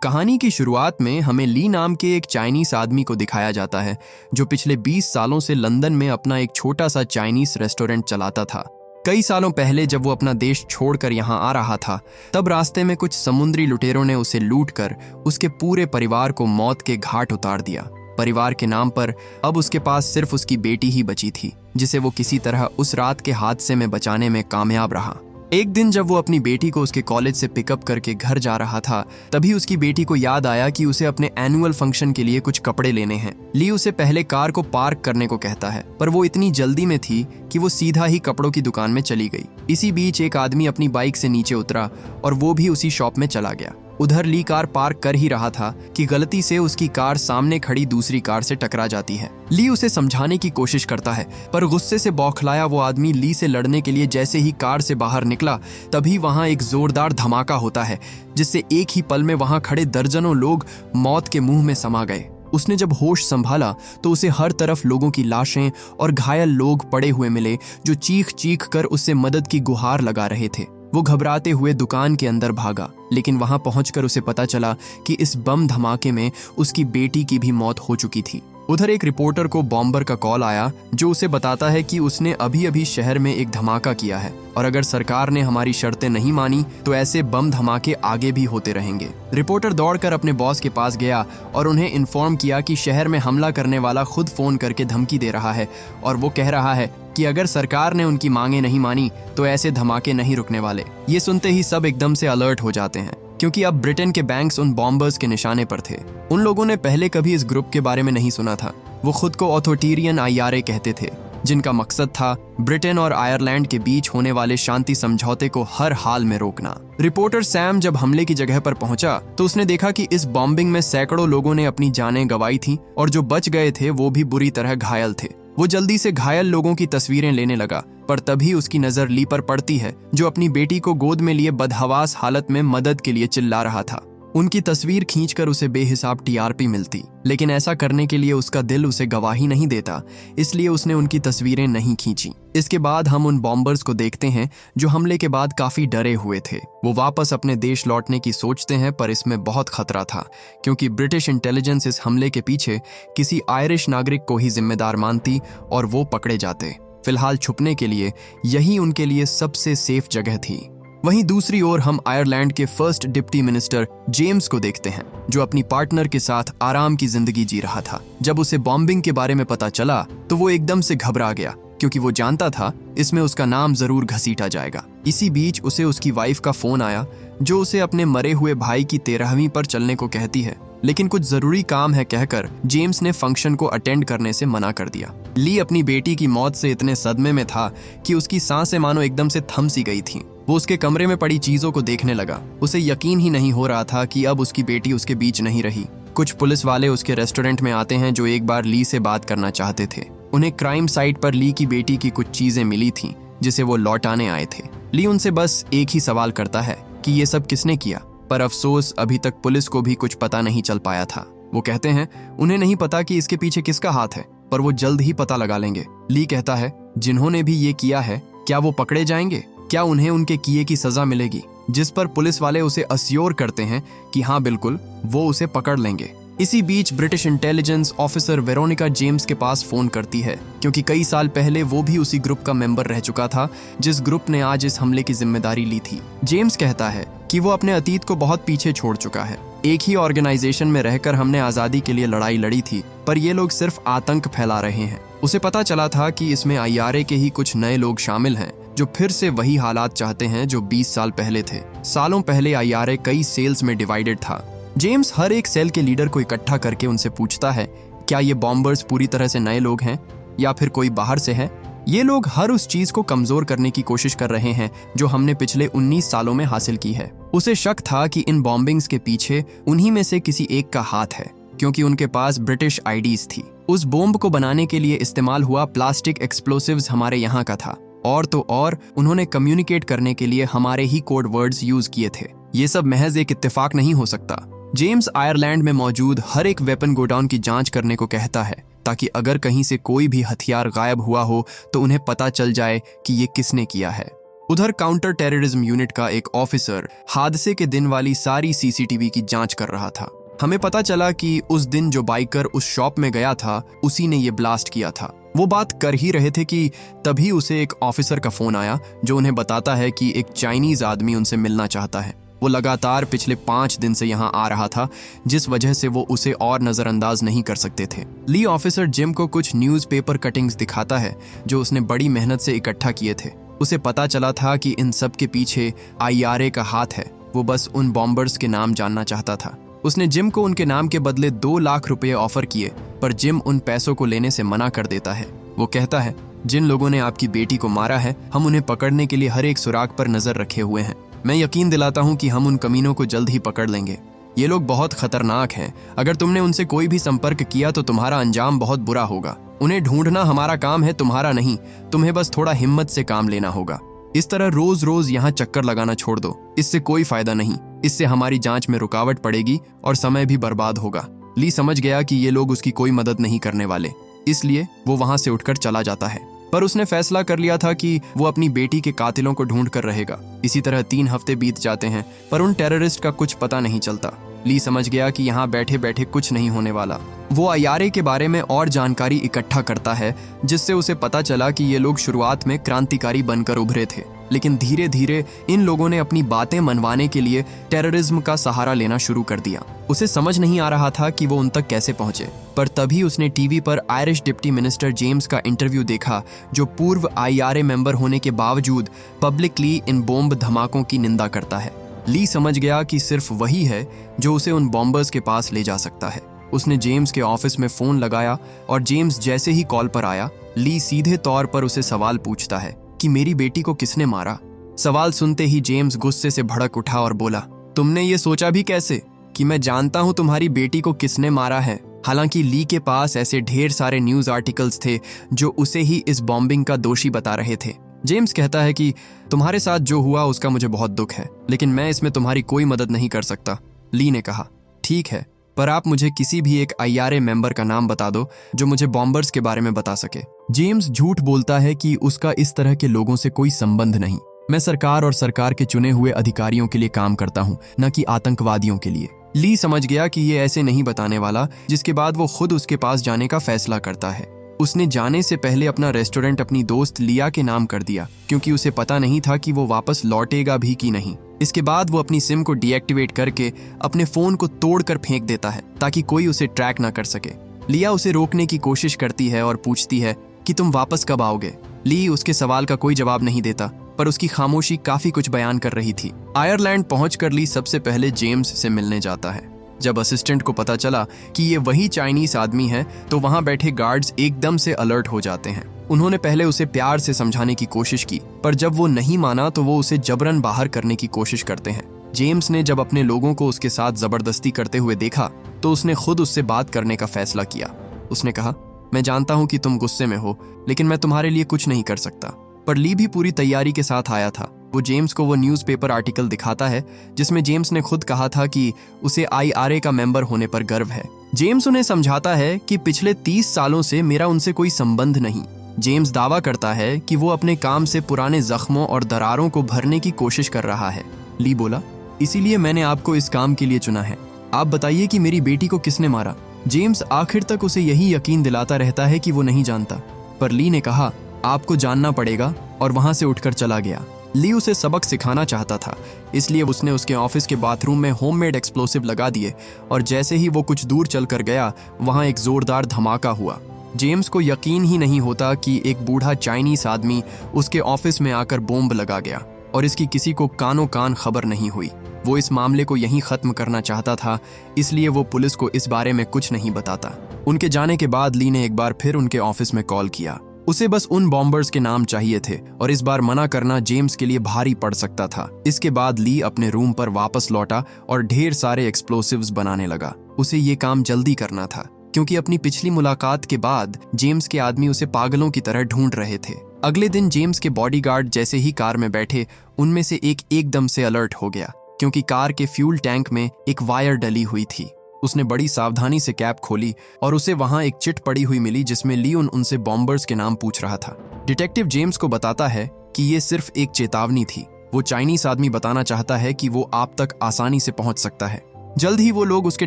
कहानी की शुरुआत में हमें ली नाम के एक चाइनीस आदमी को दिखाया जाता है जो पिछले 20 सालों से लंदन में अपना एक छोटा सा चाइनीस रेस्टोरेंट चलाता था। कई सालों पहले जब वो अपना देश छोड़कर यहाँ आ रहा था, तब रास्ते में कुछ समुद्री लुटेरों ने उसे लूटकर उसके पूरे परिवार को मौत के घाट उतार दिया। परिवार के नाम पर अब उसके पास सिर्फ उसकी बेटी ही बची थी, जिसे वो किसी तरह उस रात के हादसे में बचाने में कामयाब रहा। एक दिन जब वो अपनी बेटी को उसके कॉलेज से पिकअप करके घर जा रहा था, तभी उसकी बेटी को याद आया कि उसे अपने एनुअल फंक्शन के लिए कुछ कपड़े लेने हैं। ली उसे पहले कार को पार्क करने को कहता है, पर वो इतनी जल्दी में थी कि वो सीधा ही कपड़ों की दुकान में चली गई। इसी बीच एक आदमी अपनी बाइक से नीचे उतरा और वो भी उसी शॉप में चला गया। उधर ली कार पार्क कर ही रहा था कि गलती से उसकी कार सामने खड़ी दूसरी कार से टकरा जाती है। ली उसे समझाने की कोशिश करता है, पर गुस्से से बौखलाया वो आदमी ली से लड़ने के लिए जैसे ही कार से बाहर निकला, तभी वहां एक जोरदार धमाका होता है, जिससे एक ही पल में वहां खड़े दर्जनों लोग मौत के मुंह में समा गए। उसने जब होश संभाला तो उसे हर तरफ लोगों की लाशें और घायल लोग पड़े हुए मिले, जो चीख चीख कर उससे मदद की गुहार लगा रहे थे। वो घबराते हुए दुकान के अंदर भागा, लेकिन वहां पहुंचकर उसे पता चला कि इस बम धमाके में उसकी बेटी की भी मौत हो चुकी थी। उधर एक रिपोर्टर को बॉम्बर का कॉल आया, जो उसे बताता है कि उसने अभी अभी शहर में एक धमाका किया है और अगर सरकार ने हमारी शर्तें नहीं मानी तो ऐसे बम धमाके आगे भी होते रहेंगे। रिपोर्टर दौड़कर अपने बॉस के पास गया और उन्हें इन्फॉर्म किया कि शहर में हमला करने वाला खुद फोन करके धमकी दे रहा है और वो कह रहा है कि अगर सरकार ने उनकी मांगे नहीं मानी तो ऐसे धमाके नहीं रुकने वाले। ये सुनते ही सब एकदम से अलर्ट हो जाते हैं, क्योंकि अब ब्रिटेन के बैंक्स उन बॉम्बर्स के निशाने पर थे। उन लोगों ने पहले कभी इस ग्रुप के बारे में नहीं सुना था। वो खुद को ऑथोरिटेरियन आईआरए कहते थे, जिनका मकसद था ब्रिटेन और आयरलैंड के बीच होने वाले शांति समझौते को हर हाल में रोकना। रिपोर्टर सैम जब हमले की जगह पर पहुंचा तो उसने देखा कि इस बॉम्बिंग में सैकड़ों लोगों ने अपनी जानें गंवाई थी और जो बच गए थे वो भी बुरी तरह घायल थे। वो जल्दी से घायल लोगों की तस्वीरें लेने लगा, पर तभी उसकी नजर ली पर पड़ती है, जो अपनी बेटी को गोद में लिए बदहवास हालत में मदद के लिए चिल्ला रहा था। उनकी तस्वीर खींचकर उसे बेहिसाब टीआरपी मिलती, लेकिन ऐसा करने के लिए उसका दिल उसे गवाही नहीं देता, इसलिए उसने उनकी तस्वीरें नहीं खींची। इसके बाद हम उन बॉम्बर्स को देखते हैं जो हमले के बाद काफी डरे हुए थे। वो वापस अपने देश लौटने की सोचते हैं, पर इसमें बहुत खतरा था, क्योंकि ब्रिटिश इंटेलिजेंस इस हमले के पीछे किसी आयरिश नागरिक को ही जिम्मेदार मानती और वो पकड़े जाते। फिलहाल छुपने के लिए यही उनके लिए सबसे सेफ जगह थी। वहीं दूसरी ओर हम आयरलैंड के फर्स्ट डिप्टी मिनिस्टर जेम्स को देखते हैं, जो अपनी पार्टनर के साथ आराम की जिंदगी जी रहा था। जब उसे बॉम्बिंग के बारे में पता चला तो वो एकदम से घबरा गया, क्योंकि वो जानता था इसमें उसका नाम जरूर घसीटा जाएगा। इसी बीच उसे उसकी वाइफ का फोन आया, जो उसे अपने मरे हुए भाई की 13वीं पर चलने को कहती है, लेकिन कुछ जरूरी काम है कहकर जेम्स ने फंक्शन को अटेंड करने से मना कर दिया। ली अपनी बेटी की मौत से इतने सदमे में था कि उसकी सांसें मानो एकदम से थम सी गई थीं। वो उसके कमरे में पड़ी चीजों को देखने लगा। उसे यकीन ही नहीं हो रहा था कि अब उसकी बेटी उसके बीच नहीं रही। कुछ पुलिस वाले उसके रेस्टोरेंट में आते हैं, जो एक बार ली से बात करना चाहते थे। उन्हें क्राइम साइट पर ली की बेटी की कुछ चीजें मिली थीं, जिसे वो लौटाने आए थे। ली उनसे बस एक ही सवाल करता है कि ये सब किसने किया, पर अफसोस अभी तक पुलिस को भी कुछ पता नहीं चल पाया था। वो कहते हैं उन्हें नहीं पता कि इसके पीछे किसका हाथ है, पर वो जल्द ही पता लगा लेंगे। ली कहता है जिन्होंने भी ये किया है, क्या वो पकड़े जाएंगे? क्या उन्हें उनके किए की सजा मिलेगी? जिस पर पुलिस वाले उसे अस्योर करते हैं कि हाँ बिल्कुल, वो उसे पकड़ लेंगे। इसी बीच British intelligence officer Veronica James के पास फोन करती है, क्योंकि कई साल पहले वो भी उसी ग्रुप का मेंबर रह चुका था जिस ग्रुप ने आज इस हमले की जिम्मेदारी ली थी। जेम्स कहता है कि वो अपने अतीत को बहुत पीछे छोड़ चुका है। एक ही ऑर्गेनाइजेशन में रहकर हमने आजादी के लिए लड़ाई लड़ी थी, पर ये लोग सिर्फ आतंक फैला रहे हैं। उसे पता चला था कि इसमें आईआरए के ही कुछ नए लोग शामिल हैं, जो फिर से वही हालात चाहते हैं जो 20 साल पहले थे। सालों पहले आईआरए कई सेल्स में डिवाइडेड था। जेम्स हर एक सेल के लीडर को इकट्ठा करके उनसे पूछता है, क्या ये बॉम्बर्स पूरी तरह से नए लोग हैं या फिर कोई बाहर से है? ये लोग हर उस चीज को कमजोर करने की कोशिश कर रहे हैं जो हमने पिछले 19 सालों में हासिल की है। उसे शक था कि इन बॉम्बिंग्स के पीछे उन्हीं में से किसी एक का हाथ है, क्योंकि उनके पास ब्रिटिश आईडीज थी। उस बॉम्ब को बनाने के लिए इस्तेमाल हुआ प्लास्टिक एक्सप्लोसिव्स हमारे यहाँ का था, और तो और उन्होंने कम्युनिकेट करने के लिए हमारे ही कोड वर्ड्स यूज किए थे। ये सब महज एक इत्तेफाक नहीं हो सकता। जेम्स आयरलैंड में मौजूद हर एक वेपन गोडाउन की जांच करने को कहता है, ताकि अगर कहीं से कोई भी हथियार गायब हुआ हो तो उन्हें पता चल जाए कि ये किसने किया है। उधर काउंटर टेररिज्म यूनिट का एक ऑफिसर हादसे के दिन वाली सारी सीसीटीवी की जांच कर रहा था। हमें पता चला कि उस दिन जो बाइकर उस शॉप में गया था उसी ने ये ब्लास्ट किया था। वो बात कर ही रहे थे कि तभी उसे एक ऑफिसर का फोन आया जो उन्हें बताता है कि एक चाइनीज आदमी उनसे मिलना चाहता है। वो लगातार पिछले 5 दिन से यहाँ आ रहा था, जिस वजह से वो उसे और नजरअंदाज नहीं कर सकते थे। ली ऑफिसर जिम को कुछ न्यूज़पेपर कटिंग्स दिखाता है जो उसने बड़ी मेहनत से इकट्ठा किए थे। उसे पता चला था कि इन सब के पीछे IRA का हाथ है। वो बस उन बॉम्बर्स के नाम जानना चाहता था। उसने जिम को उनके नाम के बदले 2 लाख रुपए ऑफर किए, पर जिम उन पैसों को लेने से मना कर देता है। वो कहता है, जिन लोगों ने आपकी बेटी को मारा है, हम उन्हें पकड़ने के लिए हर एक सुराग पर नजर रखे हुए हैं। मैं यकीन दिलाता हूँ कि हम उन कमीनों को जल्द ही पकड़ लेंगे। ये लोग बहुत खतरनाक हैं। अगर तुमने उनसे कोई भी संपर्क किया तो तुम्हारा अंजाम बहुत बुरा होगा। उन्हें ढूंढना हमारा काम है, तुम्हारा नहीं। तुम्हें बस थोड़ा हिम्मत से काम लेना होगा। इस तरह रोज रोज यहाँ चक्कर लगाना छोड़ दो। इससे कोई फायदा नहीं। इससे हमारी जांच में रुकावट पड़ेगी और समय भी बर्बाद होगा। ली समझ गया कि ये लोग उसकी कोई मदद नहीं करने वाले, इसलिए वो वहां से उठकर चला जाता है। पर उसने फैसला कर लिया था कि वो अपनी बेटी के कातिलों को ढूंढ कर रहेगा। इसी तरह 3 हफ्ते बीत जाते हैं, पर उन टेररिस्ट का कुछ पता नहीं चलता। ली समझ गया कि यहाँ बैठे बैठे कुछ नहीं होने वाला। वो IRA के बारे में और जानकारी इकट्ठा करता है, जिससे उसे पता चला कि ये लोग शुरुआत में क्रांतिकारी बनकर उभरे थे, लेकिन धीरे धीरे इन लोगों ने अपनी बातें मनवाने के लिए टेररिज्म का सहारा लेना शुरू कर दिया। उसे समझ नहीं आ रहा था कि वो उन तक कैसे पहुंचे, पर तभी उसने टीवी पर आयरिश डिप्टी मिनिस्टर जेम्स का इंटरव्यू देखा, जो पूर्व IRA मेंबर होने के बावजूद पब्लिकली इन बॉम्ब धमाकों की निंदा करता है। ली समझ गया कि सिर्फ वही है जो उसे उन बॉम्बर्स के पास ले जा सकता है। उसने जेम्स के ऑफिस में फोन लगाया और जेम्स जैसे ही कॉल पर आया, ली सीधे तौर पर उसे सवाल पूछता है कि मेरी बेटी को किसने मारा। सवाल सुनते ही जेम्स गुस्से से भड़क उठा और बोला, तुमने ये सोचा भी कैसे कि मैं जानता हूं तुम्हारी बेटी को किसने मारा है? हालांकि ली के पास ऐसे ढेर सारे न्यूज आर्टिकल्स थे जो उसे ही इस बॉम्बिंग का दोषी बता रहे थे। जेम्स कहता है कि तुम्हारे साथ जो हुआ उसका मुझे बहुत दुख है, लेकिन मैं इसमें तुम्हारी कोई मदद नहीं कर सकता। ली ने कहा, ठीक है, पर आप मुझे किसी भी एक IRA मेंबर का नाम बता दो जो मुझे बॉम्बर्स के बारे में बता सके। जेम्स झूठ बोलता है कि उसका इस तरह के लोगों से कोई संबंध नहीं। मैं सरकार और सरकार के चुने हुए अधिकारियों के लिए काम करता हूँ, न कि आतंकवादियों के लिए। ली समझ गया कि ये ऐसे नहीं बताने वाला, जिसके बाद वो खुद उसके पास जाने का फैसला करता है। उसने जाने से पहले अपना रेस्टोरेंट अपनी दोस्त लिया के नाम कर दिया, क्योंकि उसे पता नहीं था कि वो वापस लौटेगा भी कि नहीं। इसके बाद वो अपनी सिम को डीएक्टिवेट करके अपने फोन को तोड़कर फेंक देता है ताकि कोई उसे ट्रैक ना कर सके। लिया उसे रोकने की कोशिश करती है और पूछती है कि तुम वापस कब आओगे। ली उसके सवाल का कोई जवाब नहीं देता, पर उसकी खामोशी काफी कुछ बयान कर रही थी। आयरलैंड पहुंचकर ली सबसे पहले जेम्स से मिलने जाता है। जब असिस्टेंट को पता चला कि ये वही चाइनीज आदमी है, तो वहां बैठे गार्ड्स एकदम से अलर्ट हो जाते हैं। उन्होंने पहले उसे प्यार से समझाने की कोशिश की, पर जब वो नहीं माना तो वो उसे जबरन बाहर करने की कोशिश करते हैं। जेम्स ने जब अपने लोगों को उसके साथ जबरदस्ती करते हुए देखा, तो उसने खुद उससे बात करने का फैसला किया। उसने कहा, मैं जानता हूं कि तुम गुस्से में हो, लेकिन मैं तुम्हारे लिए कुछ नहीं कर सकता। पर ली भी पूरी तैयारी के साथ आया था। वो जेम्स को वो न्यूज़पेपर आर्टिकल दिखाता है जिसमें जेम्स ने खुद कहा था कि उसे IRA का मेंबर होने पर गर्व है। जेम्स उन्हें समझाता है कि पिछले 30 सालों से मेरा उनसे कोई संबंध नहीं। जेम्स दावा करता है कि वो अपने काम से पुराने जख्मों और दरारों को भरने की कोशिश कर रहा है। ली बोला, इसीलिए मैंने आपको इस काम के लिए चुना है। आप बताइए कि मेरी बेटी को किसने मारा। जेम्स आखिर तक उसे यही यकीन दिलाता रहता है कि वो नहीं जानता, पर ली ने कहा, आपको जानना पड़ेगा, और वहां से उठकर चला गया। ली उसे सबक सिखाना चाहता था, इसलिए उसने उसके ऑफिस के बाथरूम में होममेड एक्सप्लोसिव लगा दिए, और जैसे ही वो कुछ दूर चलकर गया, वहां एक जोरदार धमाका हुआ। जेम्स को यकीन ही नहीं होता कि एक बूढ़ा चाइनीस आदमी उसके ऑफिस में आकर बॉम्ब लगा गया, और इसकी किसी को कानों कान खबर नहीं हुई। वो इस मामले को यहीं खत्म करना चाहता था, इसलिए वो पुलिस को इस बारे में कुछ नहीं बताता। उनके जाने के बाद ली ने एक बार फिर उनके ऑफिस में कॉल किया। उसे बस उन बॉम्बर्स के नाम चाहिए थे, और इस बार मना करना जेम्स के लिए भारी पड़ सकता था। इसके बाद ली अपने रूम पर वापस लौटा और ढेर सारे एक्सप्लोसिव्स बनाने लगा। उसे ये काम जल्दी करना था, क्योंकि अपनी पिछली मुलाकात के बाद जेम्स के आदमी उसे पागलों की तरह ढूंढ रहे थे। अगले दिन जेम्स के बॉडीगार्ड जैसे ही कार में बैठे, उनमें से एक एकदम से अलर्ट हो गया, क्योंकि कार के फ्यूल टैंक में एक वायर डली हुई थी। उसने बड़ी सावधानी से कैप खोली और उसे वहां एक चिट पड़ी हुई मिली जिसमें लियोन उनसे बॉम्बर्स के नाम पूछ रहा था। डिटेक्टिव जेम्स को बताता है कि ये सिर्फ एक चेतावनी थी। वो चाइनीस आदमी बताना चाहता है कि वो आप तक आसानी से पहुंच सकता है। जल्द ही वो लोग उसके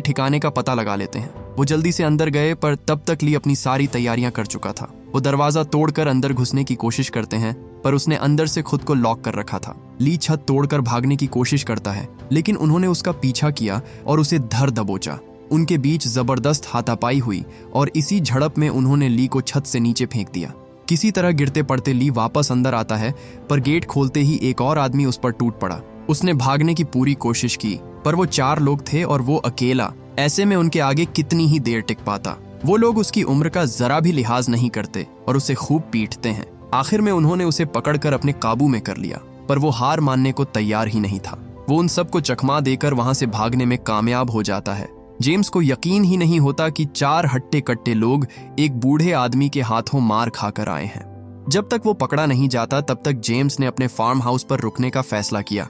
ठिकाने का पता लगा लेते हैं। वो जल्दी से अंदर गए, पर तब तक ली अपनी सारी तैयारियां कर चुका था। वो दरवाजा तोड़कर अंदर घुसने की कोशिश करते हैं, पर उसने अंदर से खुद को लॉक कर रखा था। ली छत तोड़कर भागने की कोशिश करता है, लेकिन उन्होंने उसका पीछा किया और उसे धर दबोचा। उनके बीच जबरदस्त हाथापाई हुई और इसी झड़प में उन्होंने ली को छत से नीचे फेंक दिया। किसी तरह गिरते पड़ते ली वापस अंदर आता है, पर गेट खोलते ही एक और आदमी उस पर टूट पड़ा। उसने भागने की पूरी कोशिश की, पर वो 4 लोग थे और वो अकेला। ऐसे में उनके आगे कितनी ही देर टिक पाता। वो लोग उसकी उम्र का जरा भी लिहाज नहीं करते और उसे खूब पीटते हैं। आखिर में उन्होंने उसे पकड़कर अपने काबू में कर लिया, पर वो हार मानने को तैयार ही नहीं था। वो उन सबको चकमा देकर वहां से भागने में कामयाब हो जाता है। जेम्स को यकीन ही नहीं होता कि 4 हट्टे कट्टे लोग एक बूढ़े आदमी के हाथों मार खाकर आए हैं। जब तक वो पकड़ा नहीं जाता, तब तक जेम्स ने अपने फार्म हाउस पर रुकने का फैसला किया।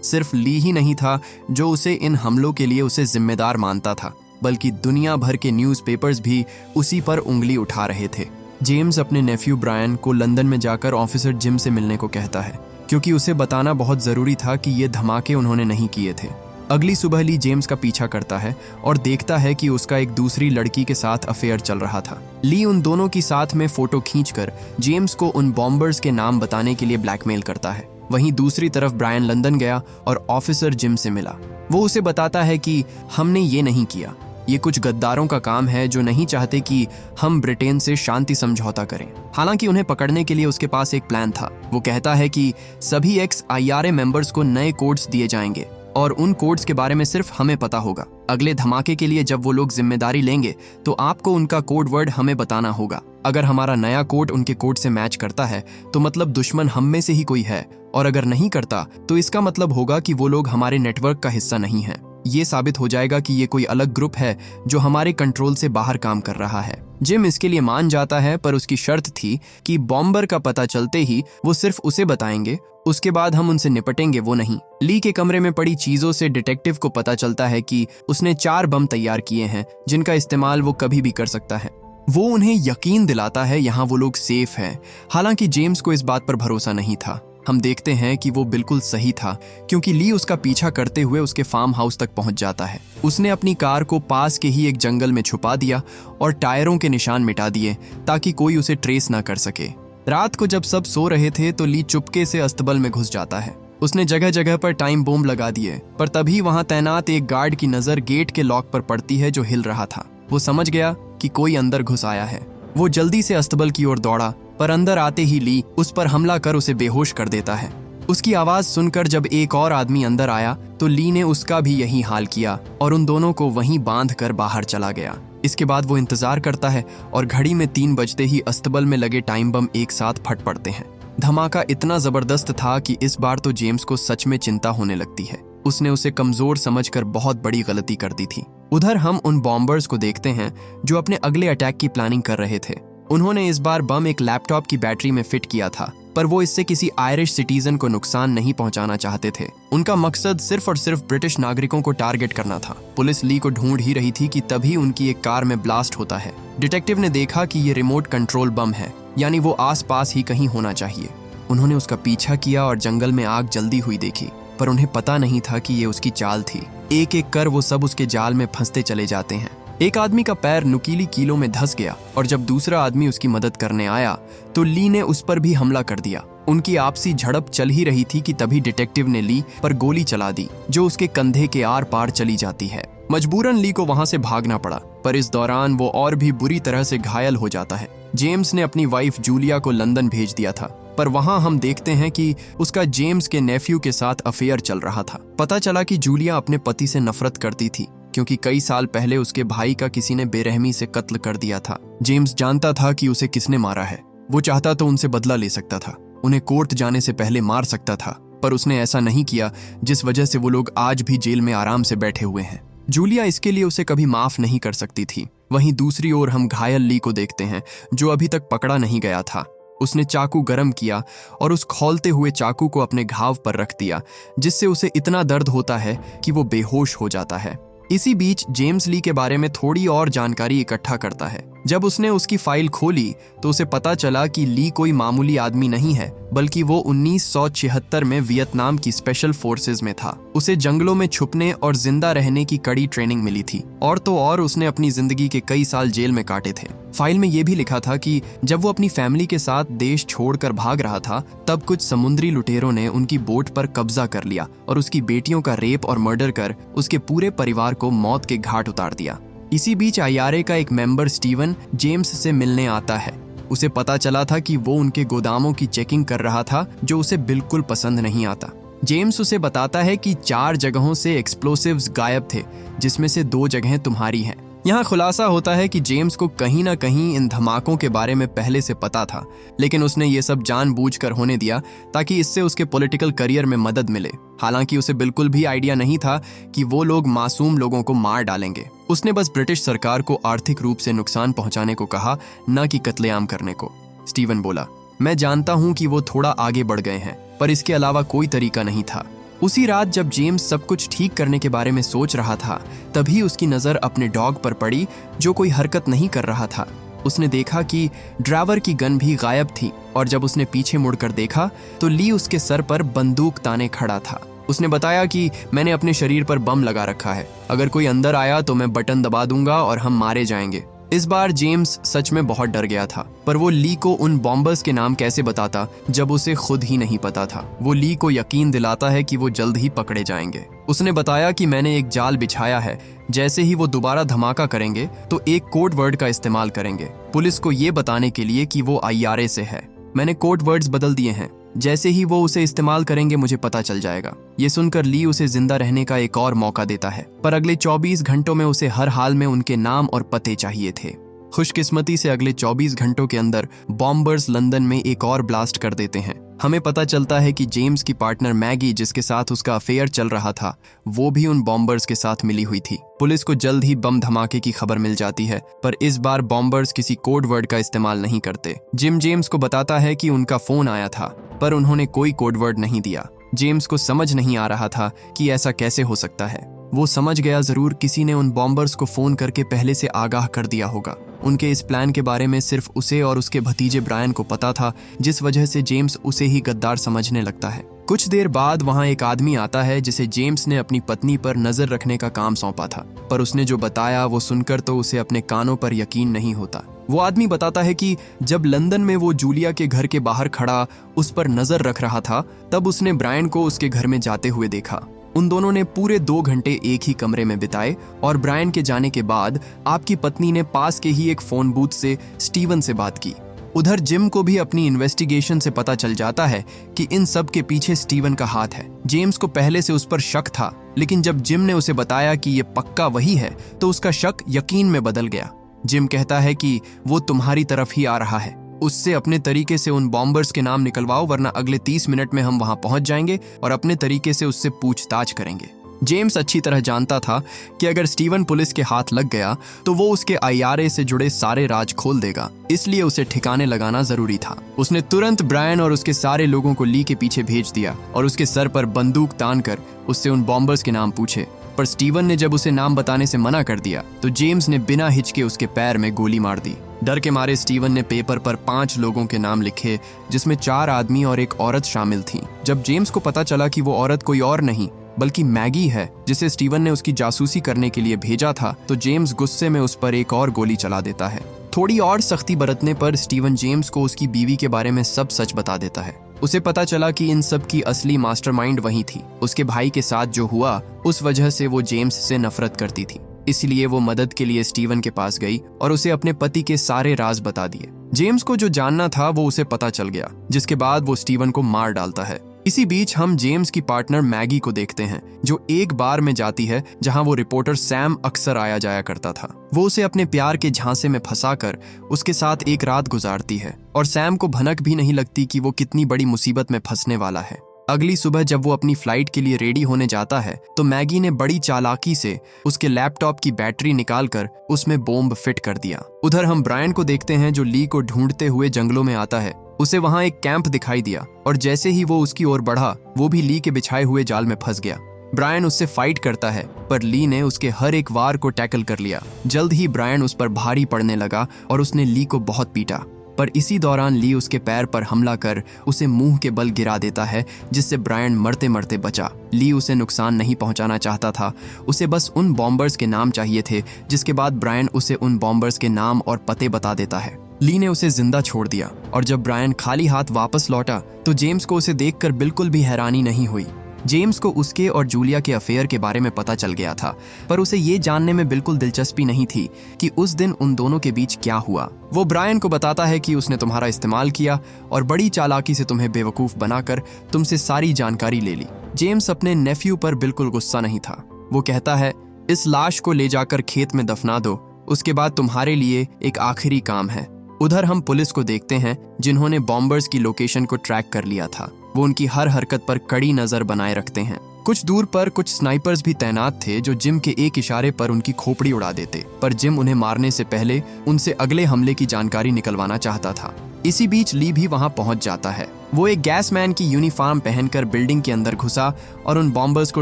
सिर्फ ली ही नहीं था जो उसे इन हमलों के लिए उसे जिम्मेदार मानता था, बल्कि दुनिया भर के न्यूज़पेपर्स भी उसी पर उंगली उठा रहे थे। जेम्स अपने नेफ्यू ब्रायन को लंदन में जाकर ऑफिसर जिम से मिलने को कहता है, क्योंकि उसे बताना बहुत ज़रूरी था कि ये धमाके उन्होंने नहीं किए थे। अगली सुबह ली जेम्स का पीछा करता है और देखता है कि उसका एक दूसरी लड़की के साथ अफेयर चल रहा था। ली उन दोनों की साथ में फोटो खींचकर जेम्स को उन बॉम्बर्स के नाम बताने के लिए ब्लैकमेल करता है। वहीं दूसरी तरफ ब्रायन लंदन गया और ऑफिसर जिम से मिला। वो उसे बताता है कि हमने ये नहीं किया, ये कुछ गद्दारों का काम है जो नहीं चाहते कि हम ब्रिटेन से शांति समझौता करें। हालांकि उन्हें पकड़ने के लिए उसके पास एक प्लान था। वो कहता है कि सभी ex-IRA मेंबर्स को नए कोड्स दिए जाएंगे और उन कोड्स के बारे में सिर्फ हमें पता होगा। अगले धमाके के लिए जब वो लोग जिम्मेदारी लेंगे तो आपको उनका कोड वर्ड हमें बताना होगा। अगर हमारा नया कोड उनके कोड से मैच करता है तो मतलब दुश्मन हम में से ही कोई है, और अगर नहीं करता तो इसका मतलब होगा कि वो लोग हमारे नेटवर्क का हिस्सा नहीं है। ये साबित हो जाएगा कि ये कोई अलग ग्रुप है जो हमारे कंट्रोल से बाहर काम कर रहा है। जिम इसके लिए मान जाता है, पर उसकी शर्त थी कि बॉम्बर का पता चलते ही वो सिर्फ उसे बताएंगे, उसके बाद हम उनसे निपटेंगे, वो नहीं। ली के कमरे में पड़ी चीजों से डिटेक्टिव को पता चलता है कि उसने 4 बम तैयार किए हैं जिनका इस्तेमाल वो कभी भी कर सकता है। वो उन्हें यकीन दिलाता है यहाँ वो लोग सेफ हैं। हालांकि जेम्स को इस बात पर भरोसा नहीं था। हम देखते हैं कि वो बिल्कुल सही था, क्योंकि ली उसका पीछा करते हुए उसके फार्म हाउस तक पहुंच जाता है। उसने अपनी कार को पास के ही एक जंगल में छुपा दिया और टायरों के निशान मिटा दिए ताकि कोई उसे ट्रेस ना कर सके। रात को जब सब सो रहे थे तो ली चुपके से अस्तबल में घुस जाता है। उसने जगह जगह पर टाइम बॉम्ब लगा दिए, पर तभी वहां तैनात एक गार्ड की नजर गेट के लॉक पर पड़ती है जो हिल रहा था। वो समझ गया कि कोई अंदर घुस आया है। वो जल्दी से अस्तबल की ओर दौड़ा, पर अंदर आते ही ली उस पर हमला कर उसे बेहोश कर देता है। उसकी आवाज सुनकर जब एक और आदमी अंदर आया तो ली ने उसका भी यही हाल किया और उन दोनों को वहीं बांध कर बाहर चला गया। इसके बाद वो इंतजार करता है और घड़ी में 3 बजते ही अस्तबल में लगे टाइम बम एक साथ फट पड़ते हैं। धमाका इतना जबरदस्त था कि इस बार तो जेम्स को सच में चिंता होने लगती है। उसने उसे कमजोर समझकर बहुत बड़ी गलती कर दी थी। उधर हम उन बॉम्बर्स को देखते हैं जो अपने अगले अटैक की प्लानिंग कर रहे थे। उन्होंने इस बार बम एक लैपटॉप की बैटरी में फिट किया था, पर वो इससे किसी आयरिश सिटीजन को नुकसान नहीं पहुंचाना चाहते थे। उनका मकसद सिर्फ और सिर्फ ब्रिटिश नागरिकों को टारगेट करना था। पुलिस ली को ढूंढ ही रही थी कि तभी उनकी एक कार में ब्लास्ट होता है। डिटेक्टिव ने देखा कि ये रिमोट कंट्रोल बम है, यानी वो आसपास ही कहीं होना चाहिए। उन्होंने उसका पीछा किया और जंगल में आग जल्दी हुई देखी, पर उन्हें पता नहीं था कि ये उसकी चाल थी। एक एक कर वो सब उसके जाल में फंसते चले जाते हैं। एक आदमी का पैर नुकीली कीलों में धंस गया और जब दूसरा आदमी उसकी मदद करने आया तो ली ने उस पर भी हमला कर दिया। उनकी आपसी झड़प चल ही रही थी कि तभी डिटेक्टिव ने ली पर गोली चला दी जो उसके कंधे के आर पार चली जाती है। मजबूरन ली को वहां से भागना पड़ा, पर इस दौरान वो और भी बुरी तरह से घायल हो जाता है। जेम्स ने अपनी वाइफ जूलिया को लंदन भेज दिया था, पर वहां हम देखते हैं कि उसका जेम्स के नेफ्यू के साथ अफेयर चल रहा था। पता चला कि जूलिया अपने पति से नफरत करती थी, क्योंकि कई साल पहले उसके भाई का किसी ने बेरहमी से कत्ल कर दिया था। जेम्स जानता था कि उसे किसने मारा है। वो चाहता तो उनसे बदला ले सकता था, उन्हें कोर्ट जाने से पहले मार सकता था, पर उसने ऐसा नहीं किया, जिस वजह से वो लोग आज भी जेल में आराम से बैठे हुए हैं। जूलिया इसके लिए उसे कभी माफ नहीं कर सकती थी। वहीं दूसरी ओर हम घायल ली को देखते हैं जो अभी तक पकड़ा नहीं गया था। उसने चाकू गरम किया और उस खौलते हुए चाकू को अपने घाव पर रख दिया, जिससे उसे इतना दर्द होता है कि वो बेहोश हो जाता है। इसी बीच जेम्स ली के बारे में थोड़ी और जानकारी इकट्ठा करता है। जब उसने उसकी फाइल खोली तो उसे पता चला कि ली कोई मामूली आदमी नहीं है, बल्कि वो 1976 में वियतनाम की स्पेशल फोर्सेज में था। उसे जंगलों में छुपने और जिंदा रहने की कड़ी ट्रेनिंग मिली थी, और तो और उसने अपनी जिंदगी के कई साल जेल में काटे थे। फाइल में यह भी लिखा था कि जब वो अपनी फैमिली के साथ देश छोड़कर भाग रहा था, तब कुछ समुद्री लुटेरों ने उनकी बोट पर कब्जा कर लिया और उसकी बेटियों का रेप और मर्डर कर उसके पूरे परिवार को मौत के घाट उतार दिया। इसी बीच IRA का एक मेंबर स्टीवन जेम्स से मिलने आता है। उसे पता चला था कि वो उनके गोदामों की चेकिंग कर रहा था, जो उसे बिल्कुल पसंद नहीं आता। जेम्स उसे बताता है कि 4 जगहों से एक्सप्लोसिव्स गायब थे, जिसमें से 2 जगहें तुम्हारी हैं। यहाँ खुलासा होता है कि जेम्स को कहीं ना कहीं इन धमाकों के बारे में पहले से पता था, लेकिन उसने ये सब जानबूझकर होने दिया ताकि इससे उसके पॉलिटिकल करियर में मदद मिले। हालांकि उसे बिल्कुल भी आइडिया नहीं था कि वो लोग मासूम लोगों को मार डालेंगे। उसने बस ब्रिटिश सरकार को आर्थिक रूप से नुकसान पहुंचाने को कहा, न कि कत्लेआम करने को। स्टीवन बोला, मैं जानता हूं कि वो थोड़ा आगे बढ़ गए हैं, पर इसके अलावा कोई तरीका नहीं था। उसी रात जब जेम्स सब कुछ ठीक करने के बारे में सोच रहा था, तभी उसकी नज़र अपने डॉग पर पड़ी, जो कोई हरकत नहीं कर रहा था। उसने देखा कि ड्राइवर की गन भी गायब थी, और जब उसने पीछे मुड़कर देखा तो ली उसके सर पर बंदूक ताने खड़ा था। उसने बताया कि मैंने अपने शरीर पर बम लगा रखा है, अगर कोई अंदर आया तो मैं बटन दबा दूंगा और हम मारे जाएंगे। इस बार जेम्स सच में बहुत डर गया था, पर वो ली को उन बॉम्बर्स के नाम कैसे बताता जब उसे खुद ही नहीं पता था। वो ली को यकीन दिलाता है कि वो जल्द ही पकड़े जाएंगे। उसने बताया कि मैंने एक जाल बिछाया है, जैसे ही वो दोबारा धमाका करेंगे तो एक कोड वर्ड का इस्तेमाल करेंगे, पुलिस को ये बताने के लिए कि वो IRA से है। मैंने कोड वर्ड्स बदल दिए हैं, जैसे ही वो उसे इस्तेमाल करेंगे मुझे पता चल जाएगा। ये सुनकर ली उसे जिंदा रहने का एक और मौका देता है, पर अगले 24 घंटों में उसे हर हाल में उनके नाम और पते चाहिए थे। खुशकिस्मती से अगले 24 घंटों के अंदर बॉम्बर्स लंदन में एक और ब्लास्ट कर देते हैं। हमें पता चलता है कि जेम्स की पार्टनर मैगी, जिसके साथ उसका अफेयर चल रहा था, वो भी उन बॉम्बर्स के साथ मिली हुई थी। पुलिस को जल्द ही बम धमाके की खबर मिल जाती है, पर इस बार बॉम्बर्स किसी कोड वर्ड का इस्तेमाल नहीं करते। जिम जेम्स को बताता है कि उनका फोन आया था, पर उन्होंने कोई कोड वर्ड नहीं दिया। जेम्स को समझ नहीं आ रहा था कि ऐसा कैसे हो सकता है। वो समझ गया जरूर किसी ने उन बॉम्बर्स को फोन करके पहले से आगाह कर दिया होगा। उनके इस प्लान के बारे में सिर्फ उसे और उसके भतीजे ब्रायन को पता था, जिस वजह से जेम्स उसे ही गद्दार समझने लगता है। कुछ देर बाद वहां एक आदमी आता है जिसे जेम्स ने अपनी पत्नी पर नजर रखने का काम सौंपा था, पर उसने जो बताया वो सुनकर तो उसे अपने कानों पर यकीन नहीं होता। वो आदमी बताता है कि जब लंदन में वो जूलिया के घर के बाहर खड़ा उस पर नजर रख रहा था, तब उसने ब्रायन को उसके घर में जाते हुए देखा। उन दोनों ने पूरे 2 घंटे एक ही कमरे में बिताए, और ब्रायन के जाने के बाद आपकी पत्नी ने पास के ही एक फोन बूथ से स्टीवन से बात की। उधर जिम को भी अपनी इन्वेस्टिगेशन से पता चल जाता है कि इन सब के पीछे स्टीवन का हाथ है। जेम्स को पहले से उस पर शक था, लेकिन जब जिम ने उसे बताया कि ये पक्का वही है, तो उसका शक यकीन में बदल गया। जिम कहता है कि वो तुम्हारी तरफ ही आ रहा है, उससे अपने तरीके से उन बॉम्बर्स के नाम निकलवाओ, वरना अगले 30 मिनट में हम वहां पहुंच जाएंगे और अपने तरीके से उससे पूछताछ करेंगे। जेम्स अच्छी तरह जानता था कि अगर स्टीवन पुलिस के हाथ लग गया तो वो उसके IRA से जुड़े सारे राज खोल देगा, इसलिए उसे ठिकाने लगाना जरूरी था। उसने तुरंत ब्रायन और उसके सारे लोगों को ली के पीछे भेज दिया और उसके सर पर बंदूक तानकर उससे उन बॉम्बर्स के नाम पूछे। पर स्टीवन ने जब उसे नाम बताने से मना कर दिया तो जेम्स ने बिना हिचके उसके पैर में गोली मार दी। डर के मारे स्टीवन ने पेपर पर 5 लोगों के नाम लिखे, जिसमें 4 आदमी और एक औरत शामिल थी। जब जेम्स को पता चला कि वो औरत कोई और नहीं बल्कि मैगी है, जिसे स्टीवन ने उसकी जासूसी करने के लिए भेजा था, तो जेम्स गुस्से में उस पर एक और गोली चला देता है। थोड़ी और सख्ती बरतने पर स्टीवन जेम्स को उसकी बीवी के बारे में सब सच बता देता है। उसे पता चला कि इन सब की असली मास्टरमाइंड वही थी। उसके भाई के साथ जो हुआ, उस वजह से वो जेम्स से नफरत करती थी, इसलिए वो मदद के लिए स्टीवन के पास गई और उसे अपने पति के सारे राज बता दिए। जेम्स को जो जानना था वो उसे पता चल गया, जिसके बाद वो स्टीवन को मार डालता है। इसी बीच हम जेम्स की पार्टनर मैगी को देखते हैं, जो एक बार में जाती है जहां वो रिपोर्टर सैम अक्सर आया जाया करता था। वो उसे अपने प्यार के झांसे में फंसाकर उसके साथ एक रात गुजारती है, और सैम को भनक भी नहीं लगती कि वो कितनी बड़ी मुसीबत में फंसने वाला है। अगली सुबह जब वो अपनी फ्लाइट के लिए रेडी होने जाता है, तो मैगी ने बड़ी चालाकी से उसके लैपटॉप की बैटरी निकालकर उसमें बॉम्ब फिट कर दिया। उधर हम ब्रायन को देखते हैं, जो ली को ढूंढते हुए जंगलों में आता है। उसे वहां एक कैंप दिखाई दिया, और जैसे ही वो उसकी ओर बढ़ा, वो भी ली के बिछाए हुए जाल में फंस गया। ब्रायन उससे फाइट करता है, पर ली ने उसके हर एक वार को टैकल कर लिया। जल्द ही ब्रायन उस पर भारी पड़ने लगा और उसने ली को बहुत पीटा, पर इसी दौरान ली उसके पैर पर हमला कर उसे मुंह के बल गिरा देता है, जिससे ब्रायन मरते मरते बचा। ली उसे नुकसान नहीं पहुंचाना चाहता था, उसे बस उन बॉम्बर्स के नाम चाहिए थे, जिसके बाद ब्रायन उसे उन बॉम्बर्स के नाम और पते बता देता है। ली ने उसे जिंदा छोड़ दिया और जब ब्रायन खाली हाथ वापस लौटा तो जेम्स को उसे देखकर बिल्कुल भी हैरानी नहीं हुई। जेम्स को उसके और जूलिया के अफेयर के बारे में पता चल गया था, पर उसे ये जानने में बिल्कुल दिलचस्पी नहीं थी कि उस दिन उन दोनों के बीच क्या हुआ। वो ब्रायन को बताता है कि उसने तुम्हारा इस्तेमाल किया और बड़ी चालाकी से तुम्हें बेवकूफ बनाकर तुमसे सारी जानकारी ले ली। जेम्स अपने नेफ्यू पर बिल्कुल गुस्सा नहीं था। वो कहता है, इस लाश को ले जाकर खेत में दफना दो, उसके बाद तुम्हारे लिए एक आखिरी काम है। उधर हम पुलिस को देखते हैं, जिन्होंने बॉम्बर्स की लोकेशन को ट्रैक कर लिया था। वो उनकी हर हरकत पर कड़ी नजर बनाए रखते हैं। कुछ दूर पर कुछ स्नाइपर्स भी तैनात थे, जो जिम के एक इशारे पर उनकी खोपड़ी उड़ा देते, पर जिम उन्हें मारने से पहले उनसे अगले हमले की जानकारी निकलवाना चाहता था। इसी बीच ली भी वहां पहुंच जाता है। वो एक गैसमैन की यूनिफॉर्म पहनकर बिल्डिंग के अंदर घुसा और उन बॉम्बर्स को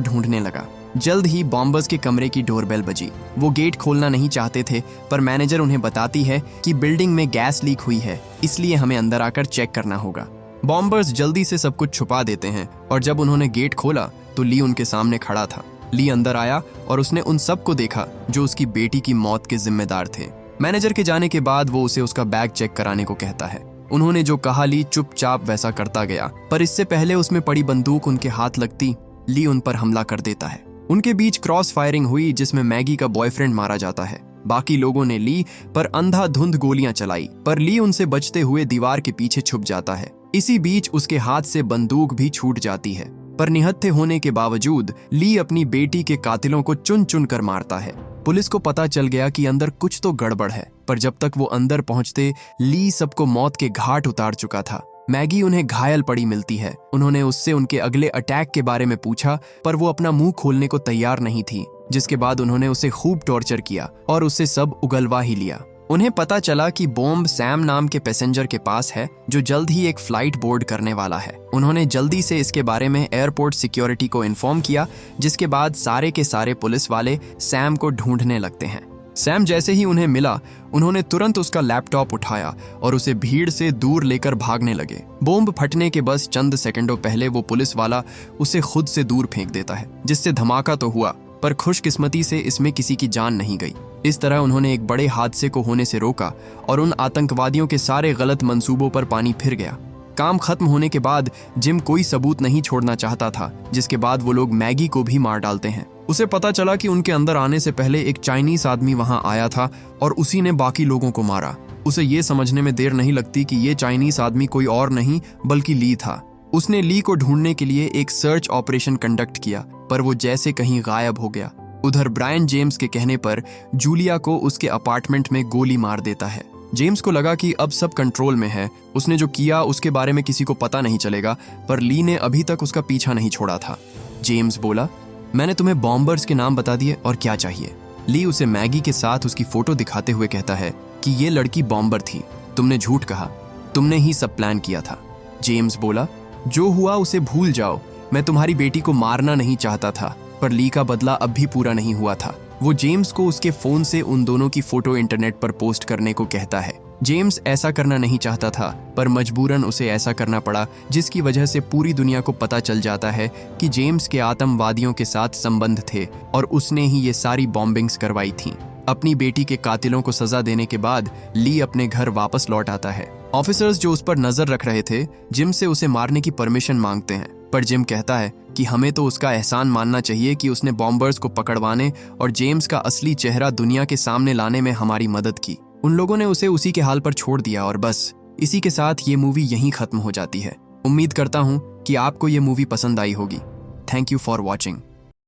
ढूंढने लगा। जल्द ही बॉम्बर्स के कमरे की डोरबेल बजी। वो गेट खोलना नहीं चाहते थे, पर मैनेजर उन्हें बताती है कि बिल्डिंग में गैस लीक हुई है, इसलिए हमें अंदर आकर चेक करना होगा। बॉम्बर्स जल्दी से सब कुछ छुपा देते हैं और जब उन्होंने गेट खोला तो ली उनके सामने खड़ा था। ली अंदर आया और उसने उन सबको देखा जो उसकी बेटी की मौत के जिम्मेदार थे। मैनेजर के जाने के बाद वो उसे उसका बैग चेक कराने को कहता है। उन्होंने जो कहा, ली चुपचाप वैसा करता गया, पर इससे पहले उसमें पड़ी बंदूक उनके हाथ लगती, ली उन पर हमला कर देता है। उनके बीच क्रॉस फायरिंग हुई, जिसमें मैगी का बॉयफ्रेंड मारा जाता है। बाकी लोगों ने ली पर अंधाधुंध गोलियां चलाई, पर ली उनसे बचते हुए दीवार के पीछे छुप जाता है। इसी बीच उसके हाथ से बंदूक भी छूट जाती है, पर निहत्थे होने के बावजूद ली अपनी बेटी के कातिलों को चुन चुन कर मारता है। पुलिस को पता चल गया कि अंदर कुछ तो गड़बड़ है, पर जब तक वो अंदर पहुंचते ली सबको मौत के घाट उतार चुका था। मैगी उन्हें घायल पड़ी मिलती है। उन्होंने उससे उनके अगले अटैक के बारे में पूछा, पर वो अपना मुंह खोलने को तैयार नहीं थी, जिसके बाद उन्होंने उसे खूब टॉर्चर किया और उससे सब उगलवा ही लिया। उन्हें पता चला कि बॉम्ब सैम नाम के पैसेंजर के पास है, जो जल्द ही एक फ्लाइट बोर्ड करने वाला है। उन्होंने जल्दी से इसके बारे में एयरपोर्ट सिक्योरिटी को इन्फॉर्म किया, जिसके बाद सारे के सारे पुलिस वाले सैम को ढूंढने लगते हैं। सैम जैसे ही उन्हें मिला, उन्होंने तुरंत उसका लैपटॉप उठाया और उसे भीड़ से दूर लेकर भागने लगे। बॉम्ब फटने के बस चंद सेकंडों पहले वो पुलिस वाला उसे खुद से दूर फेंक देता है, जिससे धमाका तो हुआ, पर खुशकिस्मती से इसमें किसी की जान नहीं गई। इस तरह उन्होंने एक बड़े हादसे को होने से रोका और उन आतंकवादियों के सारे गलत मंसूबों पर पानी फिर गया। काम खत्म होने के बाद जिम कोई सबूत नहीं छोड़ना चाहता था, जिसके बाद वो लोग मैगी को भी मार डालते हैं। उसे पता चला कि उनके अंदर आने से पहले एक चाइनीस आदमी वहां आया था और उसी ने बाकी लोगों को मारा। उसे ये समझने में देर नहीं लगती कि ये चाइनीस आदमी कोई और नहीं बल्कि ली था। उसने ली को ढूंढने के लिए एक सर्च ऑपरेशन कंडक्ट किया, पर वो जैसे कहीं गायब हो गया। उधर ब्रायन जेम्स के कहने पर जूलिया को उसके अपार्टमेंट में गोली मार देता है। जेम्स को लगा कि अब सब कंट्रोल में है। उसने जो किया उसके बारे में किसी को पता नहीं चलेगा, पर ली ने अभी तक उसका पीछा नहीं छोड़ा था। जेम्स बोला, मैंने तुम्हें बॉम्बर्स के नाम बता दिए, और क्या चाहिए? ली उसे मैगी के साथ उसकी फोटो दिखाते हुए कहता है कि ये लड़की बॉम्बर थी। तुमने झूठ कहा, तुमने ही सब प्लान किया था। जेम्स बोला, जो हुआ उसे भूल जाओ। मैं तुम्हारी बेटी को मारना नहीं चाहता था, पर ली का बदला अब भी पूरा नहीं हुआ था। वो जेम्स को उसके फोन से उन दोनों की फोटो इंटरनेट पर पोस्ट करने को कहता है। जेम्स ऐसा करना नहीं चाहता था, पर मजबूरन उसे ऐसा करना पड़ा, जिसकी वजह से पूरी दुनिया को पता चल जाता है कि जेम्स के आतंकवादियों के साथ संबंध थे और उसने ही ये सारी बॉम्बिंग्स करवाई थीं। अपनी बेटी के कातिलों को सजा देने के बाद ली अपने घर वापस लौट आता है। ऑफिसर्स जो उस पर नजर रख रहे थे जिम से उसे मारने की परमिशन मांगते हैं, पर जिम कहता है कि हमें तो उसका एहसान मानना चाहिए कि उसने बॉम्बर्स को पकड़वाने और जेम्स का असली चेहरा दुनिया के सामने लाने में हमारी मदद की। उन लोगों ने उसे उसी के हाल पर छोड़ दिया और बस इसी के साथ ये मूवी यहीं खत्म हो जाती है। उम्मीद करता हूँ कि आपको ये मूवी पसंद आई होगी। Thank you for watching.